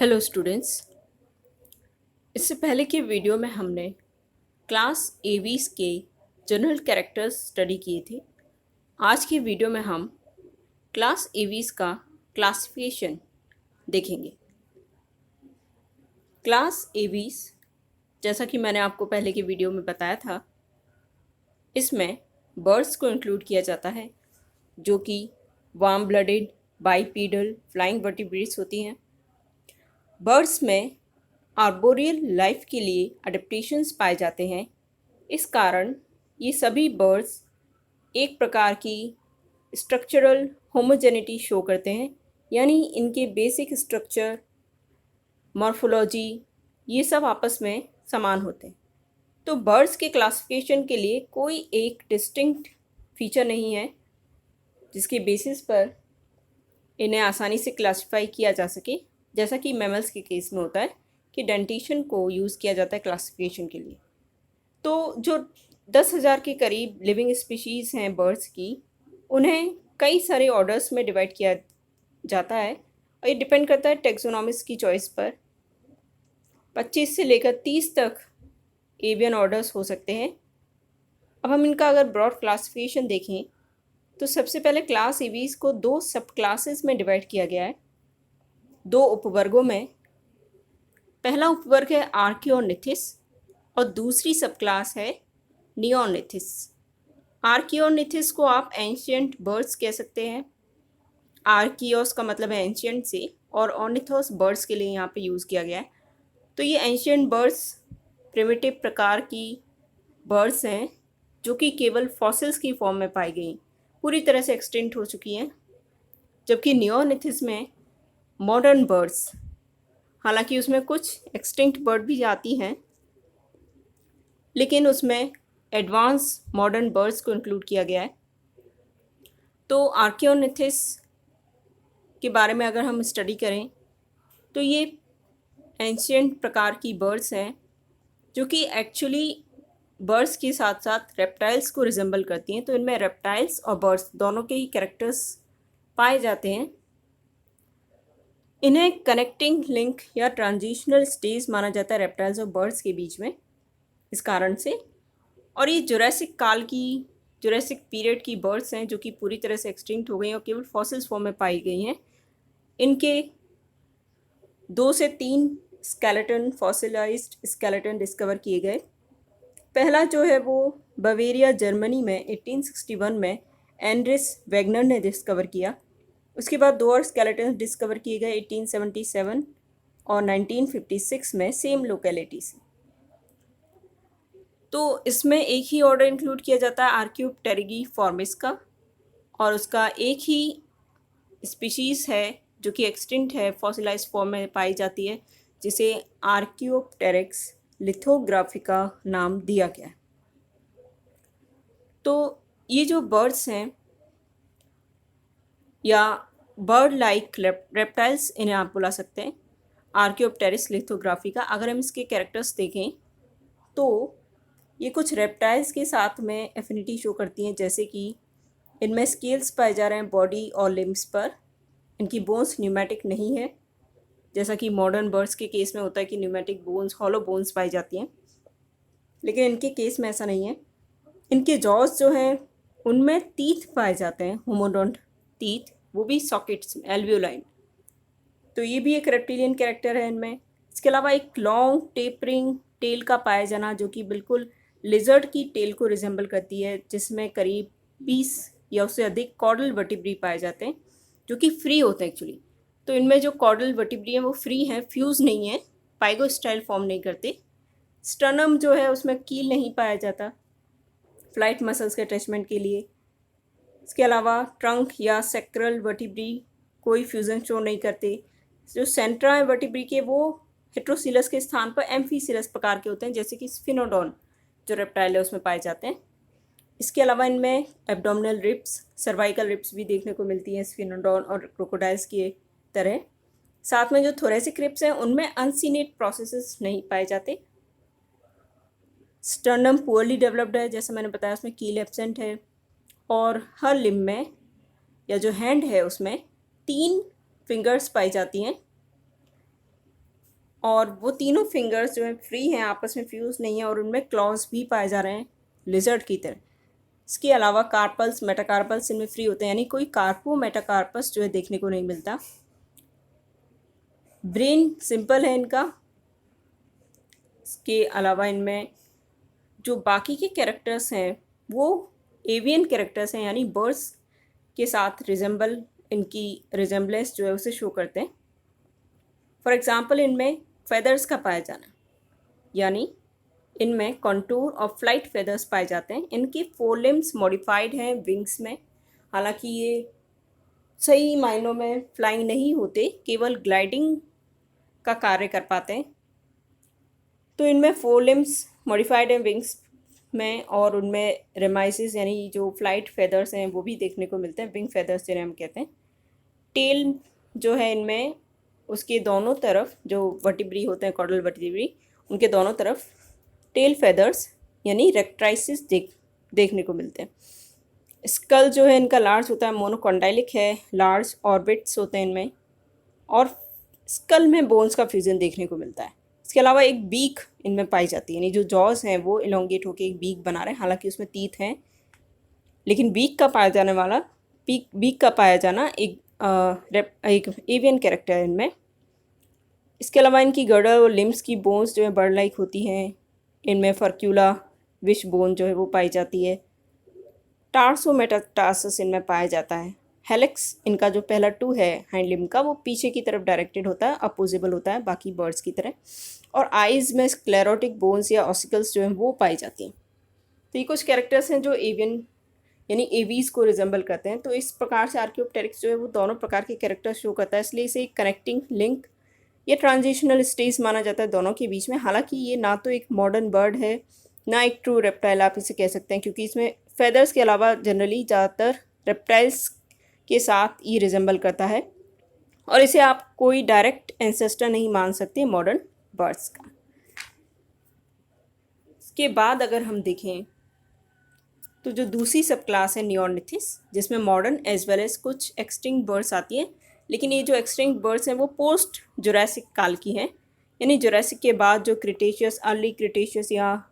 Hello students. इससे पहले के वीडियो में हमने क्लास एवीज के जनरल कैरेक्टर्स स्टडी किए थे। आज की वीडियो में हम क्लास एवीज का क्लासिफिकेशन देखेंगे। क्लास एवीज, जैसा कि मैंने आपको पहले के वीडियो में बताया था, इसमें बर्ड्स को इंक्लूड किया जाता है जो कि वार्म ब्लडेड, बाइपीडल, फ्लाइंग वर्टिब्रेट्स होती हैं। बर्ड्स में आर्बोरियल लाइफ के लिए अडेप्टेशंस पाए जाते हैं। इस कारण ये सभी बर्ड्स एक प्रकार की स्ट्रक्चरल होमोजेनिटी शो करते हैं, यानी इनके बेसिक स्ट्रक्चर, मॉर्फोलॉजी, ये सब आपस में समान होते हैं। तो बर्ड्स के क्लासिफिकेशन के लिए कोई एक डिस्टिंक्ट फीचर नहीं है जिसके बेसिस पर इन्हें आसानी से क्लासिफाई किया जा सके, जैसा कि मैमल्स के केस में होता है कि डेंटेशन को यूज़ किया जाता है क्लासिफिकेशन के लिए। तो जो 10,000 के करीब लिविंग स्पीशीज़ हैं बर्ड्स की, उन्हें कई सारे ऑर्डर्स में डिवाइड किया जाता है और ये डिपेंड करता है टेक्सोनॉमिस्ट की चॉइस पर। 25 से लेकर 30 तक एवियन ऑर्डर्स हो सकते हैं। अब हम इनका अगर ब्रॉड क्लासिफिकेशन देखें तो सबसे पहले क्लास एवीज को 2 सब क्लासेस में डिवाइड किया गया है, 2 उपवर्गों में। पहला उपवर्ग है आर्कियोनिथिस और दूसरी सब क्लास है नियोनिथिस। आर्कियोनिथिस को आप एंशियंट बर्ड्स कह सकते हैं। आर्कियोस का मतलब है एंशियंट से, और ऑर्निथोस बर्ड्स के लिए यहाँ पे यूज़ किया गया है। तो ये एंशियंट बर्ड्स प्रिमिटिव प्रकार की बर्ड्स हैं जो कि केवल फॉसिल्स की फॉर्म में पाई गई, पूरी तरह से एक्सटिंक्ट हो चुकी हैं। जबकि नियोनिथिस में मॉडर्न बर्ड्स, हालांकि उसमें कुछ एक्सटिंक्ट बर्ड भी आती हैं, लेकिन उसमें एडवांस मॉडर्न बर्ड्स को इंक्लूड किया गया है। तो आर्कियोनिथिस के बारे में अगर हम स्टडी करें तो ये एंशियंट प्रकार की बर्ड्स हैं जो कि एक्चुअली बर्ड्स के साथ साथ रेप्टाइल्स को रिजेंबल करती हैं। तो इनमें रेप्टाइल्स और बर्ड्स दोनों के ही कैरेक्टर्स पाए जाते हैं। इन्हें कनेक्टिंग लिंक या ट्रांजिशनल स्टेज माना जाता है रेप्टाइल्स और बर्ड्स के बीच में, इस कारण से। और ये जुरासिक काल की, जुरासिक पीरियड की बर्ड्स हैं जो कि पूरी तरह से एक्सटिंक्ट हो गई और केवल फॉसिल्स फॉर्म में पाई गई हैं। इनके 2 से 3 स्केलेटन, फॉसिलाइज्ड स्केलेटन डिस्कवर किए गए। पहला जो है वो बवेरिया जर्मनी में 1861 में एंड्रिस वेगनर ने डिस्कवर किया। उसके बाद 2 और स्केलेटन डिस्कवर किए गए 1877 और 1956 में सेम लोकेलिटी से। तो इसमें एक ही ऑर्डर इंक्लूड किया जाता है आर्कियोप्टेरिगी फॉर्मिस का, और उसका एक ही स्पीशीज़ है जो कि एक्सटिंक्ट है, फॉसिलाइज फॉर्म में पाई जाती है, जिसे आर्कियोप्टेरिक्स लिथोग्राफिका नाम दिया गया है। तो ये जो बर्ड्स हैं या बर्ड लाइक रेप्टाइल्स, इन्हें आप बुला सकते हैं आर्कियोप्टेरिक्स लिथोग्राफिका। अगर हम इसके कैरेक्टर्स देखें तो ये कुछ रेप्टाइल्स के साथ में एफिनिटी शो करती हैं, जैसे कि इनमें स्केल्स पाए जा रहे हैं बॉडी और लिम्स पर। इनकी बोन्स न्यूमेटिक नहीं है, जैसा कि मॉडर्न बर्ड्स के केस में होता है कि न्यूमेटिक बोन्स, हॉलो बोन्स पाई जाती हैं, लेकिन इनके केस में ऐसा नहीं है। इनके जॉज जो हैं उनमें टीथ पाए जाते हैं, होमोडोंट टीथ, वो भी सॉकेट्स में, एल्वियोलाइन। तो ये भी एक रेप्टिलियन कैरेक्टर है इनमें। इसके अलावा एक लॉन्ग टेपरिंग टेल का पाया जाना जो कि बिल्कुल लिजर्ड की टेल को रिजेंबल करती है, जिसमें करीब 20 या उससे अधिक कॉर्डल वर्टिब्री पाए जाते हैं जो कि फ्री होते हैं एक्चुअली। तो इनमें जो कॉर्डल वर्टिब्री हैं वो फ्री हैं, फ्यूज़ नहीं है, पाइगो स्टाइल फॉर्म नहीं करते। स्टर्नम जो है उसमें कील नहीं पाया जाता फ्लाइट मसल्स के अटैचमेंट के लिए। इसके अलावा ट्रंक या सेक्रल वर्टिब्री कोई फ्यूज़न शो नहीं करते। जो सेंट्रा है वर्टिब्री के, वो हेट्रोसिलस के स्थान पर एम्फीसिलस प्रकार के होते हैं, जैसे कि स्फिनोडॉन जो रेप्टाइल है उसमें पाए जाते हैं। इसके अलावा इनमें एब्डोमिनल रिब्स, सर्वाइकल रिब्स भी देखने को मिलती हैं स्फिनोडॉन और क्रोकोडाइल्स की तरह। साथ में जो थोरेसिक रिब्स हैं उनमें अनसीनेट प्रोसेसेस नहीं पाए जाते। स्टर्नम पुअरली डेवलप्ड है, जैसे मैंने बताया, उसमें कील एब्सेंट है, और हर लिम्ब में या जो हैंड है उसमें 3 फिंगर्स पाई जाती हैं। और वो तीनों फिंगर्स जो हैं फ्री हैं, आपस में फ्यूज़ नहीं है, और उनमें क्लॉज भी पाए जा रहे हैं लिजर्ड की तरह। इसके अलावा कार्पल्स, मेटाकार्पल्स इनमें फ्री होते हैं, यानी कोई कार्पो मेटाकार्पस जो है देखने को नहीं मिलता। ब्रेन सिंपल है इनका। इसके अलावा इनमें जो बाकी के कैरेक्टर्स हैं वो एवियन कैरेक्टर्स हैं, यानी बर्ड्स के साथ इनकी रिजेम्बलेंस जो है उसे शो करते हैं। फॉर एग्ज़ाम्पल इनमें फेदर्स का पाया जाना, यानी इनमें कंटूर और फ्लाइट फेदर्स पाए जाते हैं। इनके फोरलिम्स मॉडिफाइड हैं विंग्स में, हालांकि ये सही मायनों में फ्लाइंग नहीं होते, केवल ग्लाइडिंग का कार्य कर पाते हैं। तो इनमें फोरलिम्स मॉडिफाइड हैं विंग्स में, और उनमें रेमाइसिस यानी जो फ्लाइट फेदर्स हैं वो भी देखने को मिलते हैं, विंग फेदर्स जिन्हें हम कहते हैं। टेल जो है इनमें, उसके दोनों तरफ जो वर्टिब्री होते हैं, कॉर्डल वर्टिब्री, उनके दोनों तरफ टेल फेदर्स यानी रेक्ट्राइसिस देखने को मिलते हैं। स्कल जो है इनका लार्ज होता है, मोनोकॉन्डाइलिक है, लार्ज ऑर्बिट्स होते हैं इनमें, और स्कल में बोन्स का फ्यूजन देखने को मिलता है। इसके अलावा एक बीक इनमें पाई जाती है, यानी जो जॉज हैं वो इलोंगेट होकर एक बीक बना रहे हैं, हालांकि उसमें टीथ हैं, लेकिन बीक का पाया जाना एक एवियन कैरेक्टर है इनमें। इसके अलावा इनकी गर्डल और लिम्स की बोन्स जो है बर्ड लाइक होती हैं। इनमें फर्क्यूला विश बोन जो है वो पाई जाती है। टार्सो मेटाटार्सस इनमें पाया जाता है। हेलिक्स इनका जो पहला टू है हाइंड लिम्ब का, वो पीछे की तरफ डायरेक्टेड होता है, अपोजिबल होता है बाकी बर्ड्स की तरह। और आइज़ में स्क्लेरोटिक बोन्स या ऑसिकल्स जो हैं वो पाई जाती हैं। तो ये कुछ कैरेक्टर्स हैं जो एवियन यानी एवीज को रिजेंबल करते हैं। तो इस प्रकार से आर्कियोप्टेरिक्स जो है वो दोनों प्रकार के कैरेक्टर शो करता है, इसलिए इसे एक कनेक्टिंग लिंक या ट्रांजिशनल स्टेज माना जाता है दोनों के बीच में। हालांकि ये ना तो एक मॉडर्न बर्ड है ना एक ट्रू रेप्टाइल आप इसे कह सकते हैं, क्योंकि इसमें फेदर्स के अलावा जनरली ज़्यादातर रेप्टाइल्स के साथ ये रिजेंबल करता है, और इसे आप कोई डायरेक्ट एंसेस्टर नहीं मान सकते मॉडर्न बर्ड्स का। इसके बाद अगर हम देखें तो जो दूसरी सब क्लास है नियोर्निथिस, जिसमें मॉडर्न एज वेल एज कुछ एक्सटिंक्ट बर्ड्स आती हैं, लेकिन ये जो एक्सटिंक्ट बर्ड्स हैं वो पोस्ट जुरासिक काल की हैं, यानी जुरासिक के बाद जो क्रिटेशियस, अर्ली क्रिटेशियस या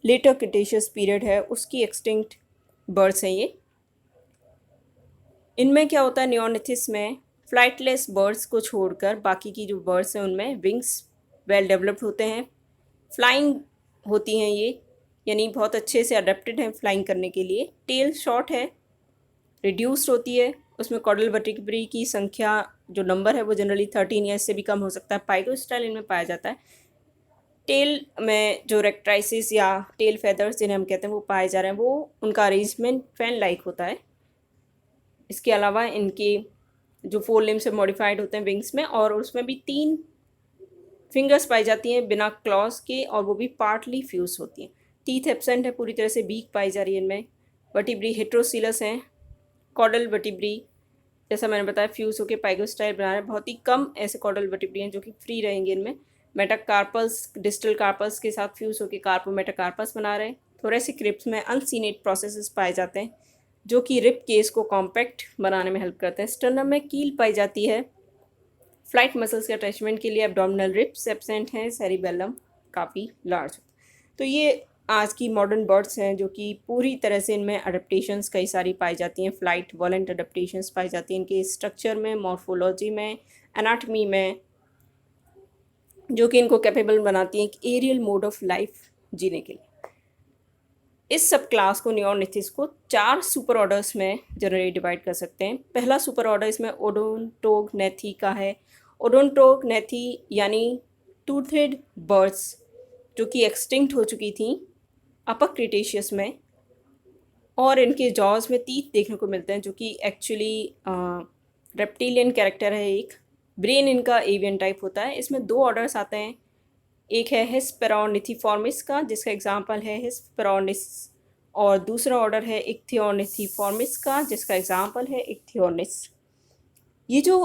लेटर क्रिटेशियस पीरियड है उसकी एक्सटिंक्ट बर्ड्स हैं ये। इनमें क्या होता है, नियोर्निथिस में फ्लाइटलेस बर्ड्स को छोड़कर बाकी की जो बर्ड्स हैं उनमें विंग्स वेल डेवलप्ड होते हैं, फ्लाइंग होती हैं ये, यानी बहुत अच्छे से अडेप्टेड हैं फ्लाइंग करने के लिए। टेल शॉर्ट है, रिड्यूस्ड होती है, उसमें कॉर्डल वर्टिब्री की संख्या जो नंबर है वो जनरली 13 या इससे भी कम हो सकता है। पाइगोस्टाइल इनमें पाया जाता है। टेल में जो रेक्ट्राइसिस या टेल फेदर्स जिन्हें हम कहते हैं वो पाए जा रहे हैं, वो उनका अरेंजमेंट फैन लाइक होता है। इसके अलावा इनके जो फोर लिम्ब से मॉडिफाइड होते हैं विंग्स में, और उसमें भी 3 फिंगर्स पाई जाती हैं बिना क्लॉज के, और वो भी पार्टली फ्यूज होती हैं। टीथ एब्सेंट है पूरी तरह से, बीक पाई जा रही है इनमें। वर्टिब्री हेट्रोसिलस हैं, कॉर्डल वर्टिब्री जैसा मैंने बताया फ्यूज होकर पाइगोस्टाइल बना रहे हैं। बहुत ही कम ऐसे कॉर्डल वर्टिब्री हैं जो कि फ्री रहेंगे इनमें। मेटाकार्पल्स डिस्टल कार्पल्स के साथ फ्यूज होकर कार्पो मेटाकार्पस बना रहे हैं। थोरेसिक रिब्स में अनसीनेट प्रोसेसेस पाए जाते हैं जो कि रिब केस को कॉम्पैक्ट बनाने में हेल्प करते हैं। स्टर्नम में कील पाई जाती है फ्लाइट मसल्स के अटैचमेंट के लिए। एब्डोमिनल रिब्स एब्सेंट हैं, सेरिबेलम काफ़ी लार्ज। तो ये आज की मॉडर्न बर्ड्स हैं जो कि पूरी तरह से इनमें अडेप्टेशंस कई सारी पाई जाती हैं। फ्लाइट वॉलेंट अडेप्टेशंस पाई जाती हैं इनके स्ट्रक्चर में, मॉर्फोलॉजी में, एनाटमी में, जो कि इनको कैपेबल बनाती हैं एक एरियल मोड ऑफ लाइफ जीने के लिए। इस सब क्लास को नियोर्निथिस को 4 सुपर ऑर्डर्स में जनरली डिवाइड कर सकते हैं। पहला सुपर ऑर्डर इसमें ओडोंटोग्नेथी का है। ओडोंटोग्नेथी यानी टूथेड बर्ड्स जो कि एक्सटिंक्ट हो चुकी थी अपर क्रिटेशियस में, और इनके जॉज में टीथ देखने को मिलते हैं जो कि एक्चुअली रेप्टिलियन कैरेक्टर है एक। ब्रेन इनका एवियन टाइप होता है। इसमें 2 ऑर्डर्स आते हैं, एक है हिस्पेरोनिथिफॉर्मिस का जिसका एग्जांपल है हिस्पेरोनिस, और दूसरा ऑर्डर है इक्थियोनिथिफॉर्मिस का जिसका एग्जांपल है इक्थियोनिस। ये जो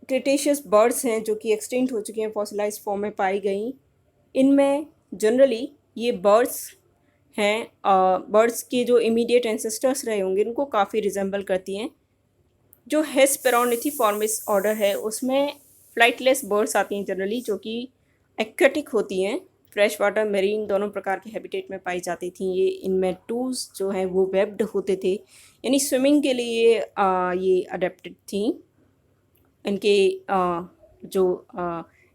क्रिटेशियस बर्ड्स हैं जो कि एक्सटिंक्ट हो चुकी हैं, फॉसिलाइज फॉर्म में पाई गई, इनमें जनरली ये बर्ड्स हैं, बर्ड्स के जो इमीडिएट एंसेस्टर्स रहे होंगे उनको काफ़ी रिजेंबल करती हैं। जो हिस्पेरोनिथिफॉर्मिस ऑर्डर है उसमें फ्लाइटलेस बर्ड्स आती हैं जनरली, जो कि एक्वेटिक होती हैं, फ्रेश वाटर मेरीन दोनों प्रकार के हैबिटेट में पाई जाती थी। ये इनमें टूल्स जो हैं वो वेब्ड होते थे, यानी स्विमिंग के लिए ये अडेप्टेड थी। इनके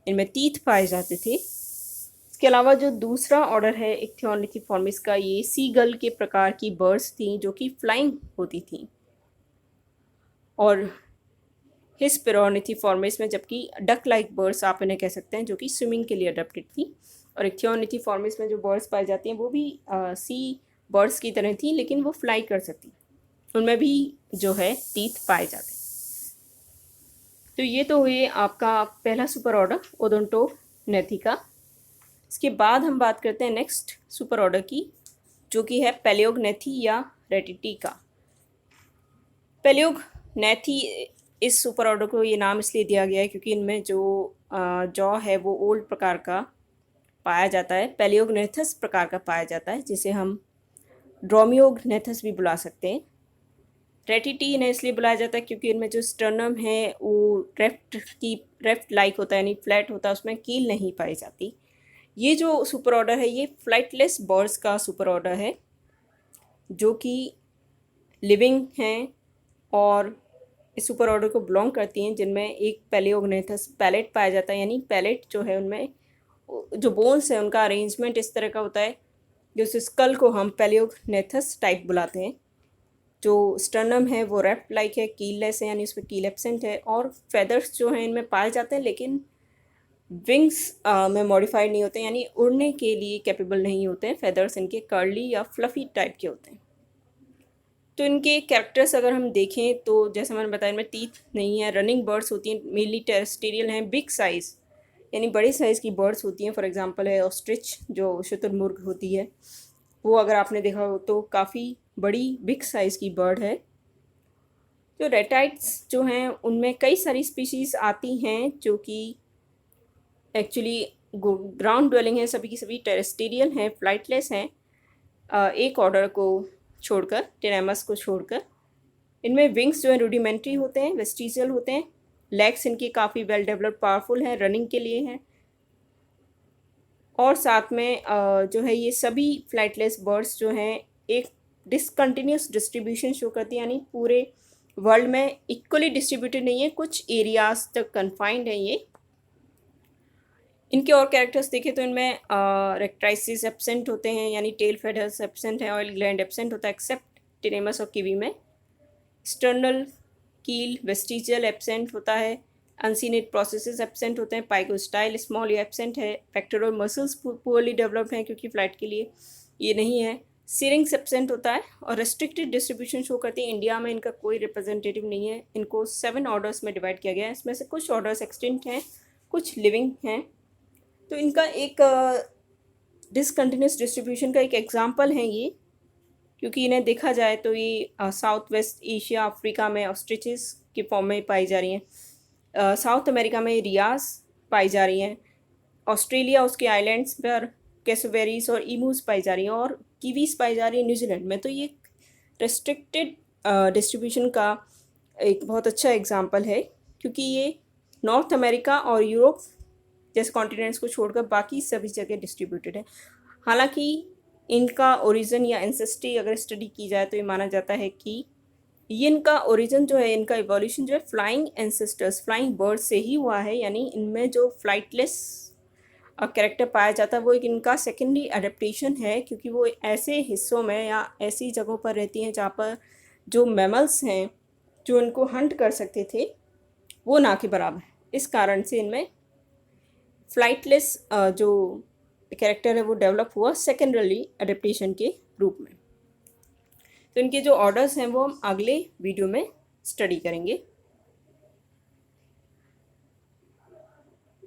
इनमें टीथ पाए जाते थे। इसके अलावा जो दूसरा ऑर्डर है इक्थियोनिथिफॉर्मिस का, ये सीगल के प्रकार की बर्ड्स थी जो कि फ्लाइंग होती थी, और हिस्पेरोनिथिफॉर्मिस में जबकि डक लाइक बर्ड्स आप इन्हें कह सकते हैं, जो कि स्विमिंग के लिए अडेप्टेड थी। और इक्थियोनिथिफॉर्मिस में जो बर्ड्स पाई जाती हैं वो भी सी बर्ड्स की तरह थी, लेकिन वो फ्लाई कर सकती, उनमें भी जो है टीथ पाए जाते हैं। तो ये तो हुए आपका पहला सुपर ऑर्डर ओडोंटोग्नेथिका। इसके बाद हम बात करते हैं नेक्स्ट सुपर ऑर्डर की, जो कि है पैलियोग्नेथी या रेटिटिका। पैलियोग्नेथी, इस सुपर ऑर्डर को ये नाम इसलिए दिया गया है क्योंकि इनमें जो जॉ है वो ओल्ड प्रकार का पाया जाता है, पैलियोग्नेथस प्रकार का पाया जाता है, जिसे हम ड्रोमियोग्नेथस भी बुला सकते हैं। रेटिटी इन्हें इसलिए बुलाया जाता है क्योंकि इनमें जो स्टर्नम है वो रेफ्ट लाइक होता है, यानी फ्लैट होता है, उसमें कील नहीं पाई जाती। ये जो सुपर ऑर्डर है ये फ्लाइटलेस बर्ड्स का सुपर ऑर्डर है, जो कि लिविंग हैं और इस सुपर ऑर्डर को बिलोंग करती हैं, जिनमें एक पैलियोग्नेथस पैलेट पाया जाता है, यानी पैलेट जो है उनमें जो बोन्स है उनका अरेंजमेंट इस तरह का होता है, जो स्कल को हम पैलियोग्नेथस टाइप बुलाते हैं। जो स्टर्नम है वो रेफ्ट लाइक है, कीललेस है, यानी उसमें कील एब्सेंट है, और फेदर्स जो हैं इनमें पाए जाते हैं, लेकिन विंग्स में मॉडिफाइड नहीं होते, यानी उड़ने के लिए कैपेबल नहीं होते हैं। फेदर्स इनके कर्ली या फ्लफ़ी टाइप के होते हैं। तो इनके कैरेक्टर्स अगर हम देखें तो जैसे मैंने बताया, इनमें टीथ नहीं है, रनिंग बर्ड्स होती हैं, मेनली टेरेस्टेरियल हैं, बिग साइज़ यानी बड़ी साइज़ की बर्ड्स होती हैं। फॉर एग्जांपल है ऑस्ट्रिच, जो शुतुरमुर्ग होती है, वो अगर आपने देखा हो तो काफ़ी बड़ी बिग साइज़ की बर्ड है। जो रेटाइट्स जो हैं उनमें कई सारी स्पीशीज़ आती हैं जो कि एक्चुअली ग्राउंड ड्वेलिंग है, सभी की सभी टेरेस्टेरियल हैं, फ्लाइटलेस हैं, एक ऑर्डर को छोड़कर, टेरेमस को छोड़कर। इनमें विंग्स जो है रूडिमेंट्री होते हैं, वेस्टिजियल होते हैं, लेग्स इनकी काफ़ी वेल डेवलप्ड पावरफुल हैं, रनिंग के लिए हैं, और साथ में जो है ये सभी फ्लाइटलेस बर्ड्स जो हैं एक डिसकंटिन्यूस डिस्ट्रीब्यूशन शो करती हैं, यानी पूरे वर्ल्ड में इक्वली डिस्ट्रीब्यूटेड नहीं है, कुछ एरियाज तक कन्फाइंड है ये। इनके और कैरेक्टर्स देखें तो इनमें रेक्ट्राइसिस एब्सेंट होते हैं, यानी टेल फेडर्स एब्सेंट है, ऑयल ग्लैंड एब्सेंट होता है एक्सेप्ट टेरेमस और किवी में। स्टर्नल कील वेस्टिजियल एब्सेंट होता है, अनसीनेट प्रोसेसेस एब्सेंट होते हैं, पाइकोस्टाइल स्मॉल ये एब्सेंट है, पेक्टोरल मसल्स पुअरली डेवलप्ड हैं क्योंकि फ्लाइट के लिए ये नहीं है, सीरिंग्स एब्सेंट होता है, और रेस्ट्रिक्टेड डिस्ट्रीब्यूशन शो करती है। इंडिया में इनका कोई रिप्रेजेंटेटिव नहीं है। इनको 7 ऑर्डर्स में डिवाइड किया गया है, इसमें से कुछ ऑर्डर्स एक्सटिंक्ट हैं, कुछ लिविंग हैं। तो इनका एक डिसकंटिन्यूस डिस्ट्रीब्यूशन का एक एग्जाम्पल है ये, क्योंकि इन्हें देखा जाए तो ये साउथ वेस्ट एशिया अफ्रीका में ऑस्ट्रिचेस के फॉर्म में पाई जा रही हैं, साउथ अमेरिका में रियास पाई जा रही हैं, ऑस्ट्रेलिया उसके आइलैंड्स पर कैसोवेरीज और ईमूज पाई जा रही हैं, और कीवीज पाई जा रही है न्यूजीलैंड में। तो ये रेस्ट्रिक्टेड डिस्ट्रीब्यूशन का एक बहुत अच्छा एग्जाम्पल है, क्योंकि ये नॉर्थ अमेरिका और यूरोप जैसे कॉन्टिनेंट्स को छोड़कर बाकी सभी जगह डिस्ट्रीब्यूटेड है। हालांकि इनका ओरिजिन या एंसेस्ट्री अगर स्टडी की जाए तो ये माना जाता है कि ये इनका ओरिजिन जो है, इनका इवोल्यूशन जो है फ्लाइंग एंसेस्टर्स, फ्लाइंग बर्ड से ही हुआ है, यानी इनमें जो फ्लाइटलेस कैरेक्टर पाया जाता है वो एक इनका सेकेंडरी एडेप्टेशन है, क्योंकि वो ऐसे हिस्सों में या ऐसी जगहों पर रहती हैं जहाँ पर जो मैमल्स हैं जो इनको हंट कर सकते थे वो ना के बराबर है। इस कारण से इनमें फ्लाइटलेस जो कैरेक्टर है वो डेवलप हुआ सेकेंडरी एडेप्टेशन के रूप में। तो इनके जो ऑर्डर्स हैं वो हम अगले वीडियो में स्टडी करेंगे।